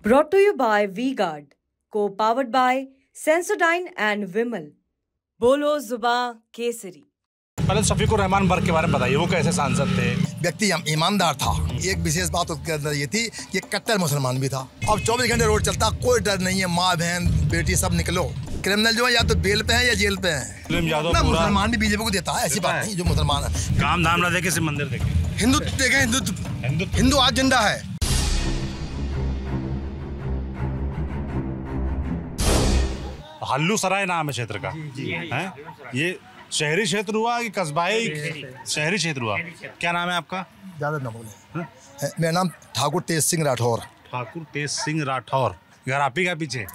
Brought to you by V-Guard, co-powered by Sensodyne and Vimal. बोलो जुबां केसरी। पहले शफीकुर रहमान बर्क के बारे में बताइए, वो कैसे सांसद थे? व्यक्ति ईमानदार था। एक विशेष बात उसके अंदर ये थी कि कट्टर मुसलमान भी था। अब 24 घंटे रोड चलता, कोई डर नहीं है, माँ बहन बेटी सब निकलो। क्रिमिनल जो है या तो बेल पे है या जेल पे है। ना मुसलमान भी बीजेपी को देता है, ऐसी बात नहीं। जो मुसलमान है काम धाम ना देखे, सिर्फ मंदिर देखे। हिंदुत्व देखे, हिंदू आज जिंदा है। हल्लू सराय नाम है क्षेत्र का, है ये शहरी क्षेत्र हुआ कि कस्बाई? शहरी क्षेत्र हुआ। क्या नाम है आपका? ज्यादा ना बोले। मेरा नाम ठाकुर तेज सिंह राठौर। ठाकुर तेज सिंह राठौर। घर आप ही का पीछे?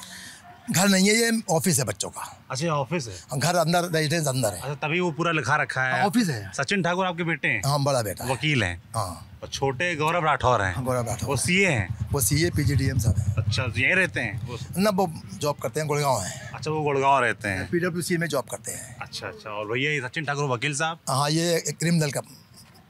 घर नहीं है, ये ऑफिस है बच्चों का। अच्छा, ऑफिस है। घर अंदर, रेजिडेंस अंदर है। अच्छा, तभी वो पूरा लिखा रखा है। ऑफिस है। सचिन ठाकुर आपके बेटे हैं? हाँ, बड़ा बेटा वकील हैं। हाँ। और छोटे गौरव राठौर हैं। गौरव राठौर वो सीए हैं। वो सीए PGDM साहब हैं। अच्छा, यहीं रहते हैं वो? ना, वो जॉब करते हैं, गुड़गांव है। अच्छा, वो गुड़गांव रहते हैं। PWC में जॉब करते हैं। अच्छा अच्छा। और भैया सचिन ठाकुर वकील साहब? हाँ, ये क्रिमिनल का।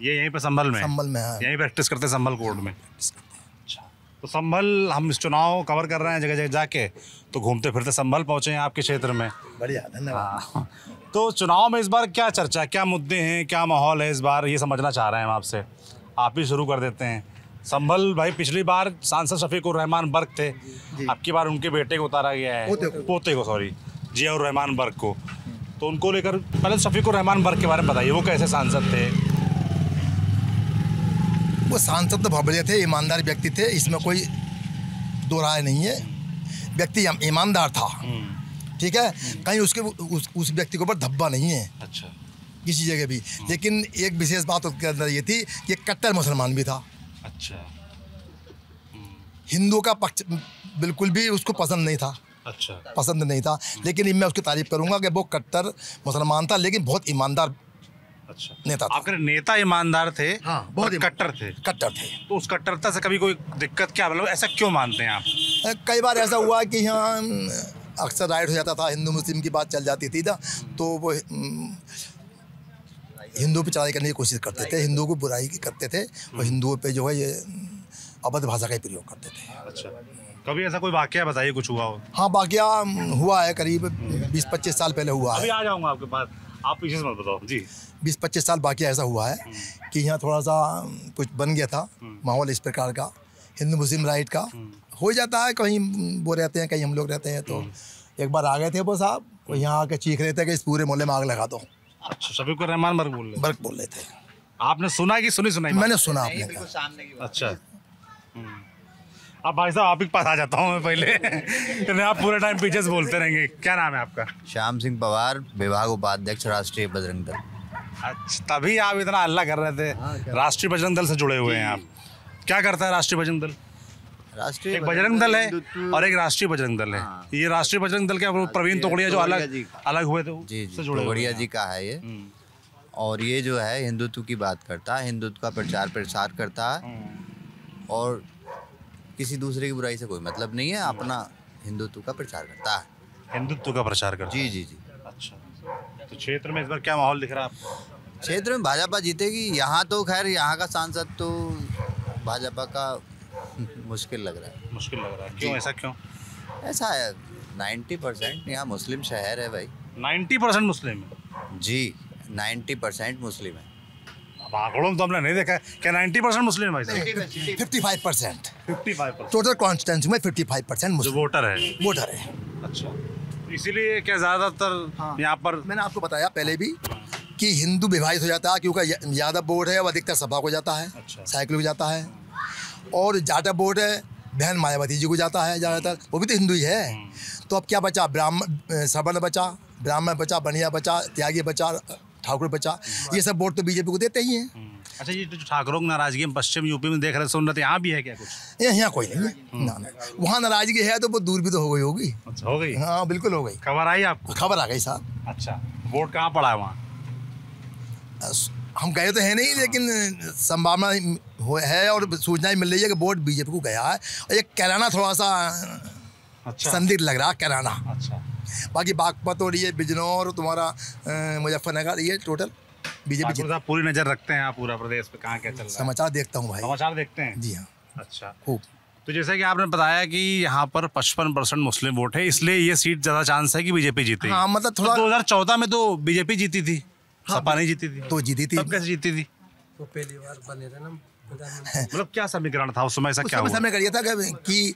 ये यहीं पे संभल में? संभल में है। यहीं प्रैक्टिस करते हैं संभल कोर्ट में? अच्छा, तो संभल हम इस चुनाव कवर कर रहे हैं जगह जगह जाके, तो घूमते फिरते संभल पहुंचे हैं आपके क्षेत्र में। बढ़िया, धन्यवाद। तो चुनाव में इस बार क्या चर्चा, क्या मुद्दे हैं, क्या माहौल है इस बार, ये समझना चाह रहे हैं हम आपसे। आप ही शुरू कर देते हैं। संभल भाई, पिछली बार सांसद शफीकुर रहमान बर्क थे, आपकी बार उनके बेटे को उतारा गया है, पोते को, सॉरी, जियाउर रहमान बर्क को। तो उनको लेकर पहले शफीकुर रहमान बर्क के बारे में बताइए, वो कैसे सांसद थे? वो सांसद तो बहुत बढ़िया थे, ईमानदार व्यक्ति थे, इसमें कोई दो राय नहीं है। व्यक्ति ईमानदार था, ठीक है। कहीं उसके उस व्यक्ति के ऊपर धब्बा नहीं है। अच्छा। किसी जगह भी। लेकिन एक विशेष बात उसके अंदर ये थी कि कट्टर मुसलमान भी था। अच्छा। हिंदू का पक्ष बिल्कुल भी उसको पसंद नहीं था। अच्छा। पसंद नहीं था, लेकिन मैं उसकी तारीफ करूंगा कि वो कट्टर मुसलमान था, लेकिन बहुत ईमानदार। अच्छा। नेता था। आपके नेता ईमानदार थे? हाँ, बहुत कट्टर थे। कट्टर थे। तो उस कट्टरता से कभी कोई दिक्कत, क्या मतलब ऐसा क्यों मानते हैं आप? कई बार ऐसा हुआ कि यहाँ अक्सर राइट हो जाता था, हिंदू मुस्लिम की बात चल जाती थी ना, तो वो हिंदू पे चढ़ाई करने की कोशिश करते थे, हिंदुओं को बुराई करते थे, और हिंदुओं पे जो है ये अभद्र भाषा का ही प्रयोग करते थे। अच्छा। कभी ऐसा कोई वाकया बताइए, कुछ हुआ हो? हाँ, वाकया हुआ है, करीब 20-25 साल पहले हुआ है। अभी आ जाऊँगा आपके पास, आप पीछे से मत बताओ जी। 20-25 साल वाकया ऐसा हुआ है कि यहाँ थोड़ा सा कुछ बन गया था माहौल इस प्रकार का, हिंदू मुस्लिम राइट का हो जाता है। कहीं वो रहते हैं, कहीं हम लोग रहते हैं। तो एक बार आ गए थे वो साहब, वो यहाँ आके चीख रहे थे कि इस पूरे मोहल्ले में आग लगा दो। अच्छा, शफीकुर रहमान बर्क बोल रहे थे। आपने सुना कि सुनाई? मैंने सुना आपने कहा। अच्छा। अब भाई साहब आप ही के पास आ जाता हूँ मैं पहले। आप पूरे टाइम पीछे से बोलते रहेंगे। क्या नाम है आपका? श्याम सिंह पवार, विभाग उपाध्यक्ष, राष्ट्रीय बजरंग दल। अच्छा, तभी आप इतना हल्ला कर रहे थे। राष्ट्रीय बजरंग दल से जुड़े हुए हैं आप। क्या करता है राष्ट्रीय बजरंग दल? राष्ट्रीय एक बजरंग दल है और एक राष्ट्रीय बजरंग दल है। ये राष्ट्रीय बजरंग दल के प्रवीण तोगड़िया जो अलग हुए थे, जी, तोगड़िया जी का है ये। और ये जो है हिंदुत्व की बात करता है, हिंदुत्व का प्रचार प्रसार करता है, और किसी दूसरे की बुराई से कोई मतलब नहीं है, अपना हिंदुत्व का प्रचार करता है। हिंदुत्व का प्रचार करता है? जी। अच्छा। तो क्षेत्र में इस बार क्या माहौल दिख रहा है आपको? क्षेत्र में भाजपा जीतेगी। यहाँ तो खैर यहाँ का सांसद तो भाजपा का मुश्किल लग रहा है। मुश्किल लग रहा है? क्यों, ऐसा क्यों? ऐसा है, 90% यहाँ मुस्लिम शहर है भाई। 90% मुस्लिम है? जी, 90% मुस्लिम है। अब आंकड़ों में तो हमने नहीं देखा है। क्या 90% मुस्लिम है? 55%। 55% टोटल कॉन्स्टिट्यूंसी में 55% मुस्लिम वोटर है। अच्छा। इसीलिए क्या ज़्यादातर यहाँ पर, मैंने आपको बताया पहले भी कि हिंदू विभाजित हो जाता है, क्योंकि यादव वोट है वो अधिकतर सपा को जाता है। अच्छा। साइकिल को जाता है। और जाटा वोट है बहन मायावती जी को जाता है ज़्यादातर, वो भी तो हिंदू ही है। तो अब क्या बचा? सवर्ण बचा, ब्राह्मण बचा, बनिया बचा, त्यागी बचा, ठाकुर बचा। ये सब वोट तो बीजेपी को देते ही हैं। अच्छा, ये जो ठाकुरों की नाराजगी हम पश्चिम यूपी में देख रहे, सुन रहे थे, यहाँ भी है क्या कुछ? यहाँ कोई नहीं है ना। वहाँ नाराजगी है तो वो दूर भी तो हो गई होगी। अच्छा, हो गई? हाँ, बिल्कुल हो गई। खबर आई आपको? खबर आ गई साहब। अच्छा, वोट कहाँ पड़ा है वहाँ? हम गए तो है नहीं, लेकिन संभावना है और सूचनाएं मिल रही है कि वोट बीजेपी को गया है। और ये कैराना थोड़ा सा संदिग्ध लग रहा है, कैराना। अच्छा। बाकी बागपत और ये बिजनौर और तुम्हारा मुजफ्फरनगर, ये टोटल बीजेपी। पूरी नजर रखते हैं आप पूरा प्रदेश पे, कहाँ क्या चल रहा है? समाचार देखता हूँ भाई। समाचार देखते हैं? जी हाँ। अच्छा, खूब। तो जैसा कि आपने बताया कि यहाँ पर 55% मुस्लिम वोट है, इसलिए ये सीट ज़्यादा चांस है कि बीजेपी जीते। हाँ, मतलब थोड़ा 2014 में तो बीजेपी जीती थी, सपा नहीं जीती थी। तो जीती थी। तब कैसे जीती थी? तो पहली बार बने थे ना। मतलब क्या समीकरण था उस समय, ऐसा क्या हुआ? समय करिए था कि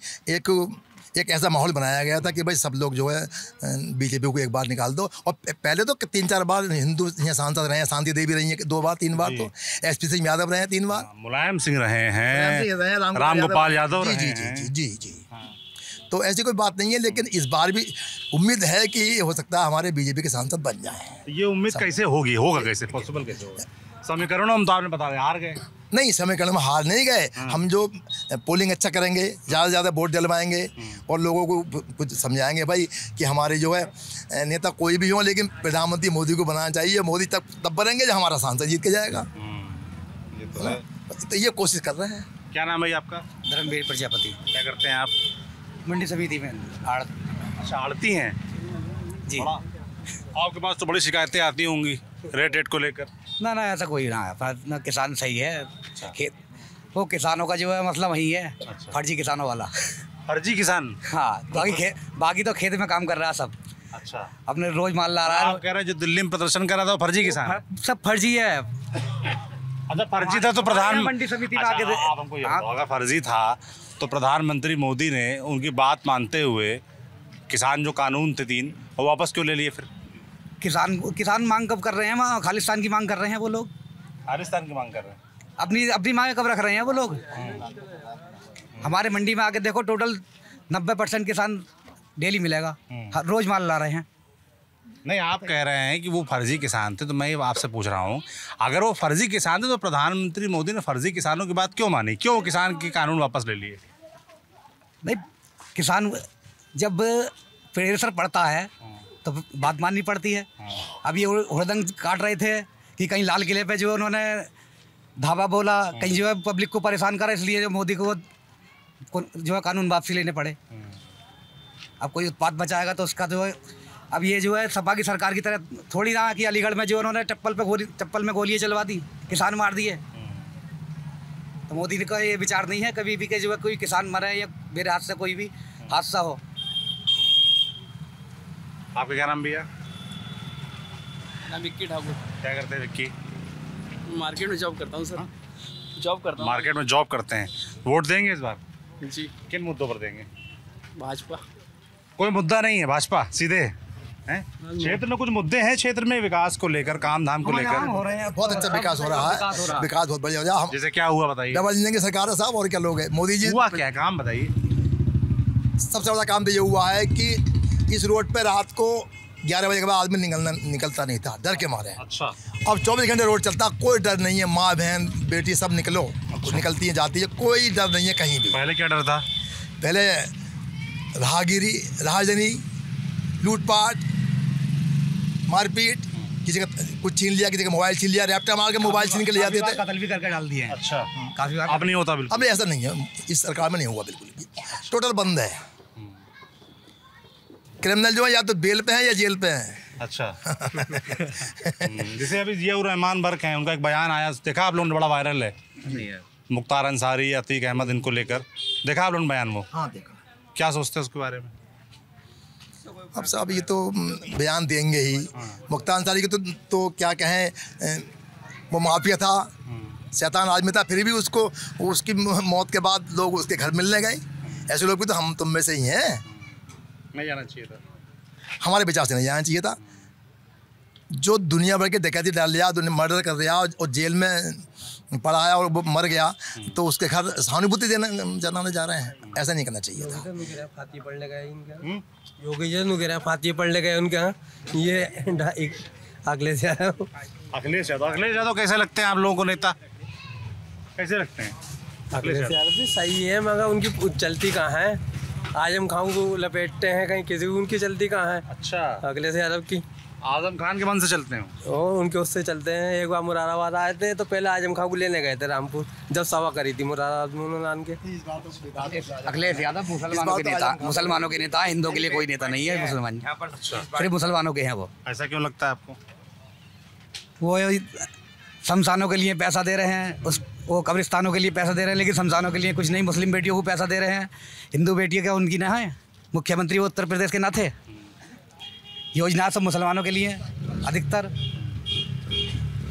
एक ऐसा माहौल बनाया गया था कि भाई सब लोग जो है बीजेपी को एक बार निकाल दो। और पहले तो 3-4 बार हिंदू यहाँ सांसद रहे हैं, शांति देवी रही है 2 बार 3 बार, तो एसपी सिंह यादव रहे हैं 3 बार, मुलायम सिंह रहे हैं, रामगोपाल यादव रहे हैं। जी। तो ऐसी कोई बात नहीं है, लेकिन इस बार भी उम्मीद है कि हो सकता है हमारे बीजेपी के सांसद बन जाए। ये उम्मीद कैसे होगी, होगा कैसे, पॉसिबल कैसे होगा? समीकरणों में तो आपने बता दिया हार गए। नहीं, समीकरण में हार नहीं गए। हम जो पोलिंग अच्छा करेंगे, ज़्यादा से ज़्यादा वोट दिलवाएंगे और लोगों को कुछ समझाएंगे भाई कि हमारे जो है नेता कोई भी हो, लेकिन प्रधानमंत्री मोदी को बनाना चाहिए। मोदी तब बनेंगे जब हमारा सांसद जीत के जाएगा। ये तो है। तो ये कोशिश कर रहे हैं। क्या नाम है आपका? धर्मवीर प्रजापति। क्या करते हैं आप? मंडी समिति में आड़त। अच्छा, आड़ती हैं जी। आपके पास तो बड़ी शिकायतें आती होंगी रेट को लेकर। ना ऐसा कोई ना है, ना किसान सही है। खेत वो किसानों का जो है मसला वही है। फर्जी किसानों वाला। फर्जी किसान? हाँ, बाकी तो खेत में काम कर रहा है सब। अच्छा, अपने रोज माल ला रहा है। आप कह रहे हैं जो दिल्ली में प्रदर्शन कर रहा था वो फर्जी किसान? सब फर्जी है। अच्छा, फर्जी था तो प्रधान मंडी समिति में अच्छा, आगे आप हमको ये बताओ, अगर फर्जी था तो प्रधानमंत्री मोदी ने उनकी बात मानते हुए किसान जो कानून थे 3 वो वापस क्यों ले लिए? फिर किसान मांग कब कर रहे हैं? वहाँ खालिस्तान की मांग कर रहे हैं वो लोग। खालिस्तान की मांग कर रहे हैं? अपनी मांग कब रख रहे हैं वो लोग? हमारे मंडी में आके देखो, टोटल 90% किसान डेली मिलेगा, रोज माल ला रहे हैं। नहीं, आप कह रहे हैं कि वो फर्जी किसान थे, तो मैं आपसे पूछ रहा हूँ, अगर वो फर्जी किसान थे तो प्रधानमंत्री मोदी ने फर्जी किसानों की बात क्यों मानी? क्यों किसान के कानून वापस ले लिए? नहीं, किसान जब प्रेशर पड़ता है तो बात माननी पड़ती है। अब ये हुड़दंग काट रहे थे कि कहीं लाल किले पे जो उन्होंने धावा बोला, कहीं जो है पब्लिक को परेशान करा, इसलिए जो मोदी को जो है कानून वापसी लेने पड़े। अब कोई उत्पात बचाएगा तो उसका जो है, अब ये जो है सपा की सरकार की तरह थोड़ी ना कि अलीगढ़ में जो उन्होंने चप्पल में गोलियां चलवा दी, किसान मार दिए। तो मोदी का ये विचार नहीं है कभी भी कि जो है कोई किसान मरे या मेरे हाथ से कोई भी हादसा हो। आपका क्या नाम भैया? नाम विक्की ठाकुर। क्या करते हैं विक्की? मार्केट में जॉब करता हूँ सर। जॉब करता हूँ। मार्केट में जॉब करते हैं। वोट देंगे इस बार? जी। किन मुद्दों पर देंगे? भाजपा। कोई मुद्दा नहीं है, भाजपा सीधे हैं? क्षेत्र में कुछ मुद्दे हैं, क्षेत्र में विकास को लेकर, काम धाम को लेकर हो रहे हैं, बहुत अच्छा विकास हो रहा है। विकास बहुत बढ़िया हो रहा है। जैसे क्या हुआ बताइए? डबल इंजन की सरकार है साहब, और क्या लोग है। मोदी जी हुआ क्या काम बताइए? सबसे बड़ा काम तो ये हुआ है कि इस रोड पे रात को 11 बजे के बाद आदमी निकलता नहीं था, डर के मारे। अच्छा। अब 24 घंटे रोड चलता, कोई डर नहीं है। माँ बहन बेटी सब निकलती है जाती है, कोई डर नहीं है कहीं भी। पहले क्या डर था? पहले राहगीरी, लूटपाट, मारपीट, किसी का कुछ छीन लिया, किसी का मोबाइल छीन लिया, रैप्टर मार के मोबाइल छीन के ले जाते थे। कत्ल भी करके डाल दिए हैं। अच्छा, काफी बार। अब नहीं होता बिल्कुल? अब ऐसा नहीं है, इस सरकार में नहीं हुआ बिल्कुल भी, टोटल बंद है। क्रिमिनल जो है या तो बेल पे है या जेल पे है। अच्छा। जैसे अभी जियाउर रहमान बर्क हैं, उनका एक बयान आया, देखा आप लोगों ने? बड़ा वायरल है। मुख्तार अंसारी, अतीक अहमद, इनको लेकर देखा आप लोगों ने बयान? वो हाँ, देखा। क्या सोचते हैं उसके बारे में? अब साहब ये तो बयान देंगे ही। मुख्तार अंसारी की तो क्या कहें, वो माफिया था, शैतान आदमी था, फिर भी उसकी मौत के बाद लोग उसके घर मिलने गए। ऐसे लोग भी तो हम तुम में से ही हैं। नहीं जाना चाहिए था, हमारे विचार से नहीं जाना चाहिए था। जो दुनिया भर के डकैती डाल लिया, मर्डर कर दिया और जेल में पड़ा है और वो मर गया, तो उसके घर सहानुभूति जताने जा रहे हैं। ऐसा नहीं करना चाहिए था। फाती पढ़ने गए इनका, योगी जी नु फाती पढ़ने गए उनके यहाँ। ये अखिलेश यादव। अखिलेश यादव कैसे लगते हैं आप लोगों को नेता? कैसे लगते हैं? अखिलेश यादव भी सही है, मगर उनकी चलती कहाँ है? आजम खान को लपेटते हैं कहीं, किसी को उनकी चलती कहाँ है? अच्छा, अखिलेश यादव की। आजम खान के मन से चलते हैं और उनके उससे चलते हैं। एक बार मुरादाबाद आए थे तो पहले आजम खान को लेने गए थे रामपुर, जब सभा करी थी मुरादाबाद में उन्होंने के। अखिलेश यादव मुसलमानों के नेता, हिंदुओं के लिए कोई नेता नहीं है। मुसलमान सिर्फ मुसलमानों के हैं वो। ऐसा क्यों लगता है आपको? वो शमशानों के लिए पैसा दे रहे हैं, उस वो कब्रिस्तानों के लिए पैसा दे रहे हैं, लेकिन शमशानों के लिए कुछ नहीं। मुस्लिम बेटियों को पैसा दे रहे हैं, हिंदू बेटियाँ क्या उनकी ना है? मुख्यमंत्री वो उत्तर प्रदेश के ना थे? योजना सब मुसलमानों के लिए अधिकतर,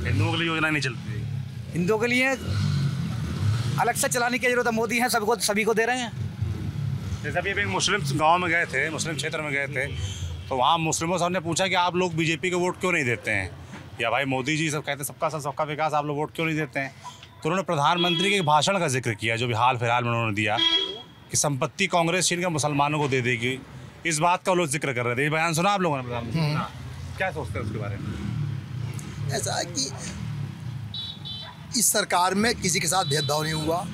हिंदुओं के लिए योजना नहीं चलती। हिंदुओं के लिए अलग से चलाने की जरूरत है। मोदी हैं, सबको सभी को दे रहे हैं। जैसे अभी एक मुस्लिम गांव में गए थे, मुस्लिम क्षेत्र में गए थे, तो वहाँ मुस्लिमों से हमने पूछा कि आप लोग बीजेपी को वोट क्यों नहीं देते हैं, या भाई मोदी जी सब कहते हैं सबका साथ सबका विकास, आप लोग वोट क्यों नहीं देते हैं? तो उन्होंने प्रधानमंत्री के एक भाषण का जिक्र किया जो भी हाल फिलहाल में उन्होंने दिया कि संपत्ति कांग्रेस छीन कर मुसलमानों को दे देगी। इस बात का वो लोग जिक्र कर रहे थे। ये बयान सुना आप लोगों ने प्रधानमंत्री? क्या सोचते हैं उसके बारे में? ऐसा है कि इस सरकार में किसी के साथ भेदभाव नहीं हुआ।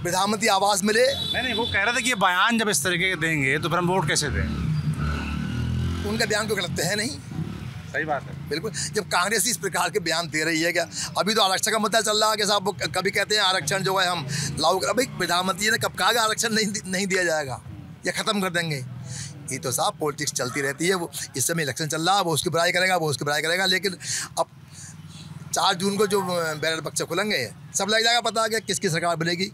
प्रधानमंत्री आवास मिले। नहीं, वो कह रहे थे कि ये बयान जब इस तरीके के देंगे तो फिर हम वोट कैसे दें? उनका बयान कोई गलत है नहीं। सही बात है, बिल्कुल। जब कांग्रेस इस प्रकार के बयान दे रही है, क्या अभी तो आरक्षण का मुद्दा चल रहा है कि साहब वो कभी कहते हैं आरक्षण जो है हम लागू कर, भाई प्रधानमंत्री ने कब कहा कि आरक्षण नहीं दिया जाएगा या ख़त्म कर देंगे? ये तो साहब पॉलिटिक्स चलती रहती है। वो इस समय इलेक्शन चल रहा है, वो उसकी बुराई करेगा, वो उसकी बुराई करेगा, लेकिन अब 4 जून को जो बैलेट बक्से खुलेंगे सब लग जाएगा पता कि किसकी सरकार बनेगी।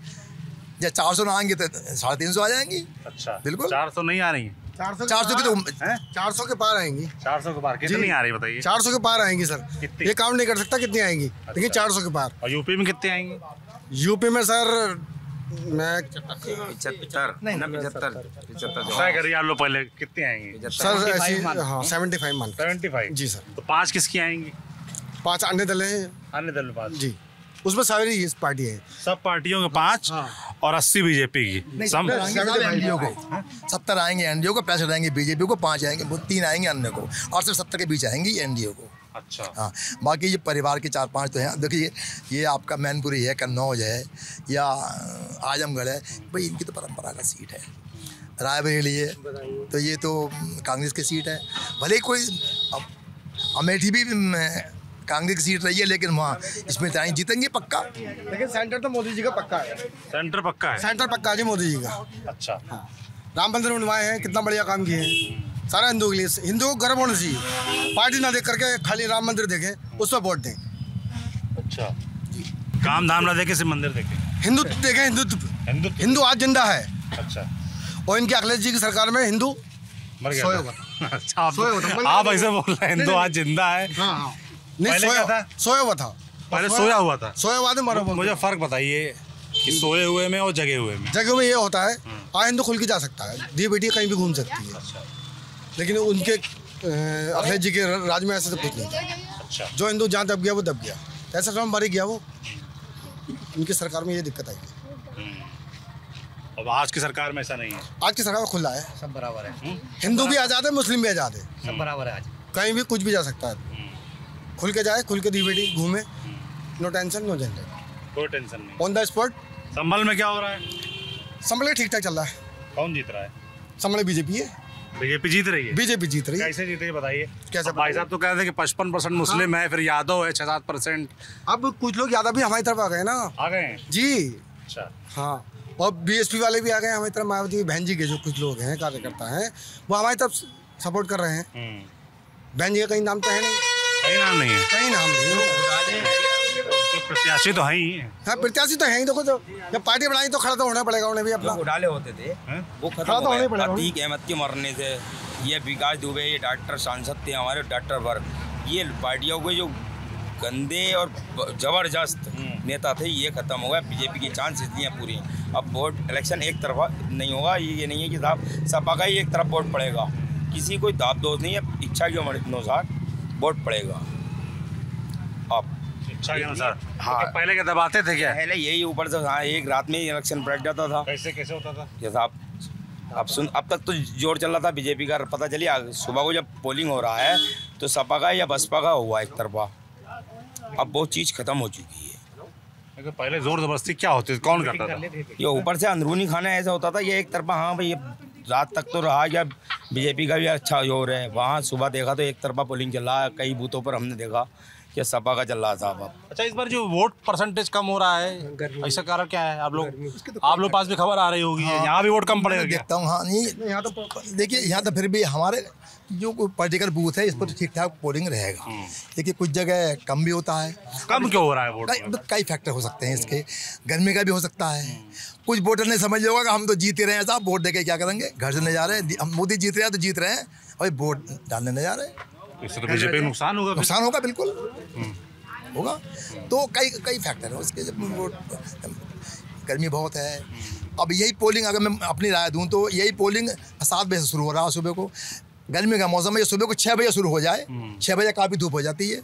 या 400 ना आएंगे तो 350 आ जाएंगी। अच्छा, बिल्कुल। 400 नहीं आ रही है? 400 की तो 400 के पार आएंगी। 400 के पार कितनी आ रही है बताइए? 400 के पार आएंगी सर। कितनी? ये काउंट नहीं कर सकता कितनी आएंगी, लेकिन 400 के पार। और यूपी में कितने आएंगी? यूपी में सर मैं 75 नहीं ना 75 तय करिए आप लोग पहले, कितने आएंगी? सर ऐसी हाँ 75 मान। 75 जी सर। तो 5 किसकी आएंगी? 5 अन्य दल हैं। अन्य दल में 5 जी, उसमें सारी इस पार्टी है। सब पार्टियों के 5 और 80 बीजेपी की। एनडीओ को 70 आएंगे, एनडीओ को 65 आएंगे, बीजेपी को 5 आएंगे, 3 आएंगे अन्य को, और सिर्फ 70 के बीच आएंगी एनडीओ को। अच्छा। हाँ, बाकी ये परिवार के 4-5 तो हैं। देखिए ये आपका मैनपुरी है, कन्नौज है या आजमगढ़ है, भाई इनकी तो परंपरा का सीट है। रायबरेली है तो ये तो कांग्रेस की सीट है। भले कोई अमेठी भी कांग्रेस की सीट रही है, लेकिन वहाँ इसमें जीतेंगे पक्का। लेकिन सेंटर तो मोदी जी का पक्का है। सेंटर पक्का है? सेंटर पक्का है जी मोदी जी का। अच्छा। हाँ, राम मंदिर बनवाए हैं, कितना बढ़िया काम किए हैं सारा हिंदू के लिए। हिंदू को गर्व होना चाहिए, पार्टी ना देख करके खाली राम मंदिर देखें, उस पर वोट दें। अच्छा, काम धाम ना देखे, सिर्फ मंदिर देखे, हिंदुत्व देखें। हिंदू आज जिंदा है। अच्छा। और इनके अखिलेश जी की सरकार में हिंदू मर गया सोया था। हुआ। अच्छा, आप ऐसे बोल रहे हैं हिंदू आज जिंदा है? हाँ, नहीं पहले क्या था? सोया हुआ था। पहले सोया हुआ था। सोया हुआ था, मरा हुआ। मुझे फर्क बताइए कि सोए हुए में और जगे हुए में। जगह में ये होता है आज हिंदू खुल के जा सकता है, दी बेटी कहीं भी घूम सकती है। लेकिन उनके अखिलेश जी के राज में ऐसे तो कुछ नहीं था। अच्छा। जो हिंदू जहाँ दब गया वो दब गया, ऐसा समय मर गया वो। उनकी सरकार में ये दिक्कत आई है। अब आज की सरकार में ऐसा नहीं है। आज की सरकार खुला है, सब बराबर है। हिंदू भी आज़ाद है, मुस्लिम भी आज़ाद है, सब बराबर है। आज कहीं भी कुछ भी जा सकता है। खुल के जाए, खुल के दी बेटी घूमे, नो टेंशन नो झंझट, कोई टेंशन नहीं। On the spot. संभल में क्या हो रहा है? संभल ठीक ठाक चल रहा है। कौन जीत रहा है? संभल बीजेपी है। बीजेपी जीत रही है? बीजेपी जीत रही है। कैसे जीते बताइए? कैसे? भाई साहब तो कह रहे थे कि 55% मुस्लिम है, फिर यादव है 6-7%। अब कुछ लोग यादव भी हमारी तरफ आ गए ना। आ गए हैं? जी अच्छा। हाँ, और बीएसपी वाले भी आ गए हमारी तरफ। मायावती बहन जी के जो कुछ लोग हैं, कार्यकर्ता हैं, वो हमारी तरफ सपोर्ट कर रहे हैं। बहन जी का कहीं नाम तो है नहीं, कहीं नाम नहीं है, कहीं नाम नहीं। तो प्रत्याशी तो है ही। हाँ, प्रत्याशी तो है ही। देखो, तो जब पार्टी बनाई तो खड़ा तो होना पड़ेगा उन्हें भी अपना। घोटाले होते थे वो खत्म तो होने हो पड़ेगा। गए। अतीक अहमद के मरने से, ये विकास दुबे, ये डॉक्टर सांसद थे हमारे, डॉक्टर वर्ग, ये पार्टियों के जो गंदे और जबरदस्त नेता थे, ये खत्म हो गया। बीजेपी की चांस इतनी है पूरी। अब वोट इलेक्शन एक तरफा नहीं होगा। ये नहीं है कि साहब सपा का ही एक तरफ वोट पड़ेगा, किसी कोई दाब दोष नहीं है। इच्छा के अनुसार वोट पड़ेगा। अब इच्छा के अनुसार। हाँ। तो पहले क्या दबाते थे क्या? पहले यही ऊपर से हाँ, एक रात में ही इलेक्शन पलट जाता था। कैसे होता था? जैसा अब तक तो जोर चल रहा था बीजेपी का। पता चली सुबह को जब पोलिंग हो रहा है तो सपा का या बसपा का हुआ एक तरफा। अब बहुत चीज़ खत्म हो चुकी है। पहले जोर जबरदस्ती क्या होती थी, कौन करता था? ये ऊपर से अंदरूनी खाना ऐसा होता था, ये एक तरफा। हाँ भाई, ये रात तक तो रहा क्या, बीजेपी का भी अच्छा जोर है। वहाँ सुबह देखा तो एक तरफा पोलिंग चल रहा है। कई बूथों पर हमने देखा ये सपा का चल रहा साहब अब। अच्छा, इस बार जो वोट परसेंटेज कम हो रहा है, इसका कारण क्या है? आप लोग पास भी खबर आ रही होगी, यहाँ भी वोट कम पड़ेगा क्या? देखता हूँ, हाँ नहीं यहाँ तो देखिए, यहाँ तो फिर भी हमारे जो पॉलिटिकल बूथ है इस पर तो ठीक ठाक पोलिंग रहेगा, लेकिन कुछ जगह कम भी होता है। कम क्यों हो रहा है वोट? कई फैक्टर हो सकते हैं इसके, गर्मी का भी हो सकता है। कुछ वोटर ने समझ लिया होगा कि हम तो जीत ही रहे हैं साहब, वोट देके क्या करेंगे, घर से नहीं जा रहे हैं, हम मोदी जीत रहे हैं तो जीत रहे हैं, और वोट डालने नहीं जा रहे हैं। इससे तो बीजेपी को नुकसान होगा। नुकसान होगा, बिल्कुल होगा। तो कई फैक्टर हैं उसके। जब वोट, गर्मी बहुत है, अब यही पोलिंग अगर मैं अपनी राय दूं तो यही पोलिंग 7 बजे से शुरू हो रहा है सुबह को। गर्मी का मौसम है, सुबह को 6 बजे शुरू हो जाए, 6 बजे काफ़ी धूप हो जाती है,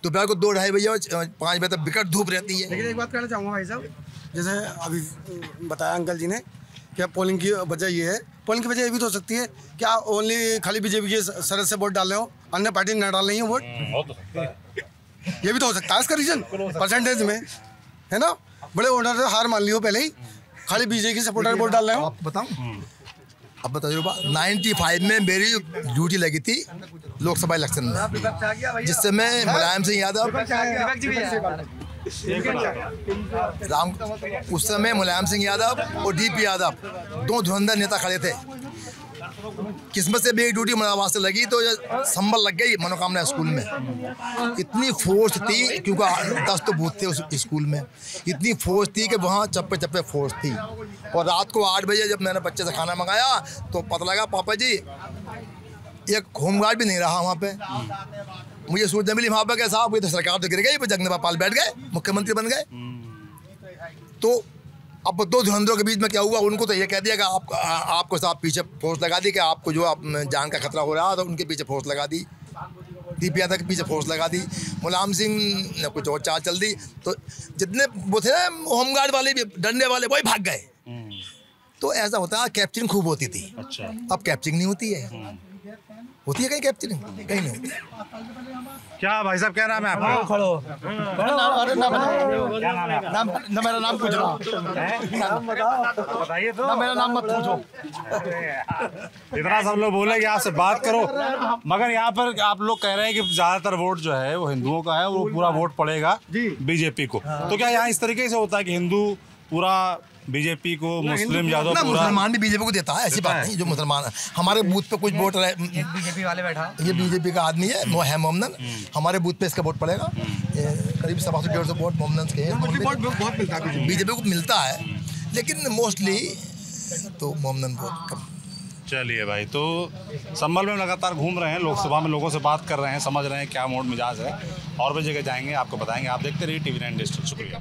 दोपहर को 2-2:30 बजे और 5 बजे तक विकट धूप रहती है। लेकिन एक बात कहना चाहूँगा भाई साहब, जैसे अभी बताया अंकल जी ने कि पोलिंग की वजह ये है, पोलिंग की वजह ये भी तो हो सकती है कि आप ओनली खाली बीजेपी के सरहद से वोट डाल रहे हो, अन्य पार्टी न डाल रही है वोट, ये भी तो हो सकता है इसका रीजन परसेंटेज में, है ना। बड़े वोटर हार मान लियो पहले ही, खाली बीजेपी के सपोर्टर वोट डाल रहे हो। आपको बताऊं, अब तजुर्बा 95 में मेरी ड्यूटी लगी थी लोकसभा इलेक्शन में, जिस समय मुलायम सिंह यादव उस समय मुलायम सिंह यादव और DP यादव 2 धुरंधर नेता खड़े थे। किस्मत से मेरी ड्यूटी मुरादाबाद से लगी तो संभल लग गई मनोकामना स्कूल में। इतनी फोर्स थी, क्योंकि 10 तो बूथ थे उस स्कूल में, इतनी फोर्स थी कि वहाँ चप्पे चप्पे फोर्स थी। और रात को 8 बजे जब मैंने बच्चे से खाना मंगाया तो पता लगा पापा जी एक होमगार्ड भी नहीं रहा वहाँ पे। मुझे सूचना मिली वहाँ पर कि साहब ये तो सरकार तो गिर गई, जगदम्बा पाल बैठ गए, मुख्यमंत्री बन गए। तो अब 2 धुरंधरों के बीच में क्या हुआ, उनको तो ये कह दिया कि आपको साहब पीछे फोर्स लगा दी, कि आपको जो जान का खतरा हो रहा था, उनके पीछे फोर्स लगा दी, DP यादव के पीछे फोर्स लगा दी, मुलायम सिंह ने कुछ और चाल चल दी, तो जितने वो थे होमगार्ड वाले भी, डंडे वाले, वही भाग गए। तो ऐसा होता है, कैप्चरिंग खूब होती थी। अच्छा, अब कैप्चरिंग नहीं होती है, होती है कहीं कैप्चरिंग, कहीं नहीं होती। क्या भाई साहब, क्या नाम है आपका? अरे ना मेरा नाम पूछ रहा, बताइए तो। मेरा नाम मत पूछो। इतना सब लोग बोले कि आपसे बात करो, मगर यहाँ पर आप लोग कह रहे हैं कि ज्यादातर वोट जो है वो हिंदुओं का है, वो पूरा वोट पड़ेगा बीजेपी को। तो क्या यहाँ इस तरीके से होता है कि हिंदू पूरा बीजेपी को, मुस्लिम यादव पूरा? मुसलमान भी बीजेपी को देता है, ऐसी बात नहीं। जो मुसलमान हमारे बूथ पे कुछ वोट रहे, बीजेपी वाले बैठा, ये बीजेपी का आदमी है, वो है मोमनन, हमारे बूथ पे इसका वोट पड़ेगा। करीब 150 वोट मोमनन के हैं, बीजेपी को मिलता है, लेकिन मोस्टली तो मोमनन वोट कम। चलिए भाई, तो संभल में लगातार घूम रहे हैं, लोकसभा में लोगों से बात कर रहे हैं, समझ रहे हैं क्या मूड मिजाज है, और भी जगह जाएंगे, आपको बताएंगे। आप देखते रहिए TV9 डिस्ट्रिक्ट। शुक्रिया।